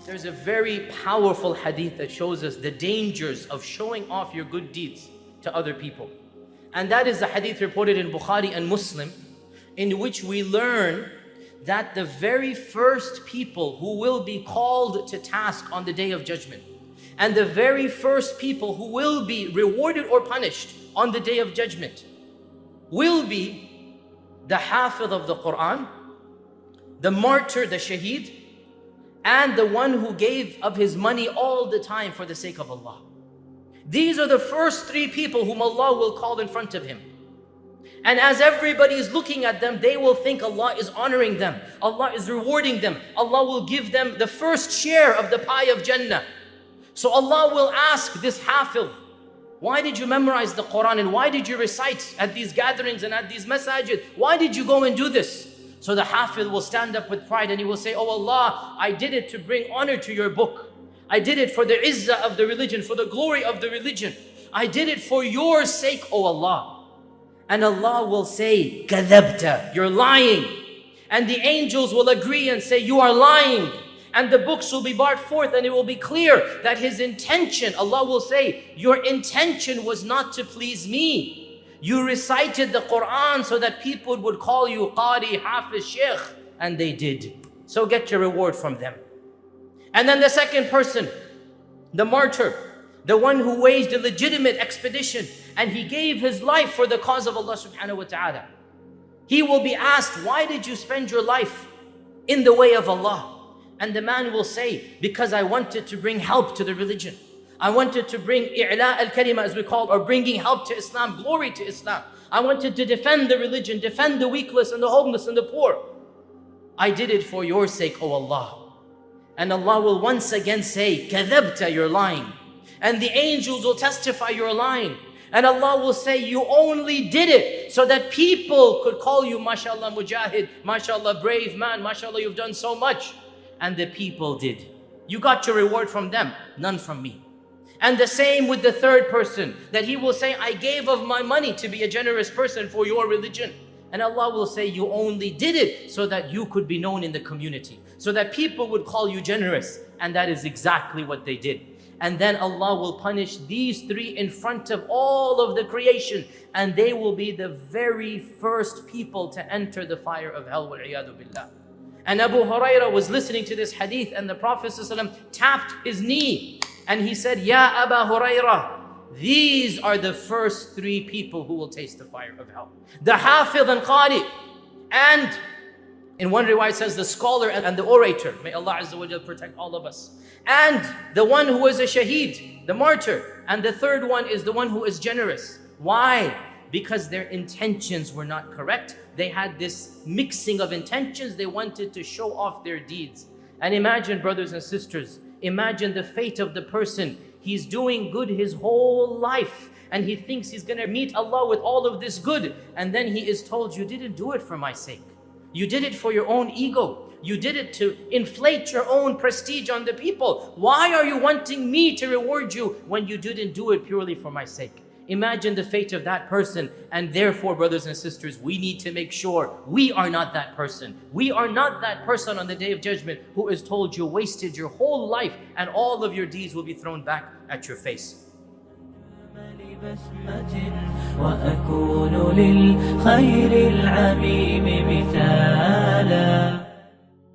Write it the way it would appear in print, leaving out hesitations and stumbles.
There's a very powerful hadith that shows us the dangers of showing off your good deeds to other people. And that is the hadith reported in Bukhari and Muslim, in which we learn that the very first people who will be called to task on the Day of Judgment, and the very first people who will be rewarded or punished on the Day of Judgment, will be the Hafidh of the Quran, the martyr, the shaheed, and the one who gave of his money all the time for the sake of Allah. These are the first three people whom Allah will call in front of Him. And as everybody is looking at them, they will think Allah is honoring them, Allah is rewarding them, Allah will give them the first share of the pie of Jannah. So Allah will ask this Hafidh, why did you memorize the Quran and why did you recite at these gatherings and at these masajid? Why did you go and do this? So the Hafidh will stand up with pride and he will say, oh Allah, I did it to bring honor to your book. I did it for the izzah of the religion, for the glory of the religion. I did it for your sake, O Allah. And Allah will say, kadhabta, you're lying. And the angels will agree and say, you are lying. And the books will be brought forth and it will be clear that his intention, Allah will say, your intention was not to please me. You recited the Quran so that people would call you Qadhi, Hafiz, Sheikh, and they did. So get your reward from them. And then the second person, the martyr, the one who waged a legitimate expedition and he gave his life for the cause of Allah subhanahu wa ta'ala. He will be asked, why did you spend your life in the way of Allah? And the man will say, because I wanted to bring help to the religion. I wanted to bring i'la al-kalima, as we call it, or bringing help to Islam, glory to Islam. I wanted to defend the religion, defend the weakless and the homeless and the poor. I did it for your sake, O Allah. And Allah will once again say, kadhabta, you're lying. And the angels will testify, you're lying. And Allah will say, you only did it so that people could call you, mashallah, mujahid, mashallah, brave man, mashallah, you've done so much. And the people did. You got your reward from them, none from me. And the same with the third person, that he will say, I gave of my money to be a generous person for your religion. And Allah will say, you only did it so that you could be known in the community, so that people would call you generous. And that is exactly what they did. And then Allah will punish these three in front of all of the creation, and they will be the very first people to enter the fire of hell, wal-iyadu billah. And Abu Hurairah was listening to this hadith, and the Prophet ﷺ tapped his knee and he said, Ya Abu Hurairah, these are the first three people who will taste the fire of hell. The Hafidh and Qadhi, and in one riwayah it says the scholar and the orator. May Allah Azza wa Jal protect all of us. And the one who is a shaheed, the martyr. And the third one is the one who is generous. Why? Because their intentions were not correct. They had this mixing of intentions. They wanted to show off their deeds. And imagine, brothers and sisters, imagine the fate of the person. He's doing good his whole life, and he thinks he's going to meet Allah with all of this good. And then he is told, you didn't do it for my sake. You did it for your own ego. You did it to inflate your own prestige on the people. Why are you wanting me to reward you when you didn't do it purely for my sake? Imagine the fate of that person. And therefore, brothers and sisters, we need to make sure we are not that person. We are not that person on the Day of Judgment who is told you wasted your whole life and all of your deeds will be thrown back at your face. وأكون للخير العميم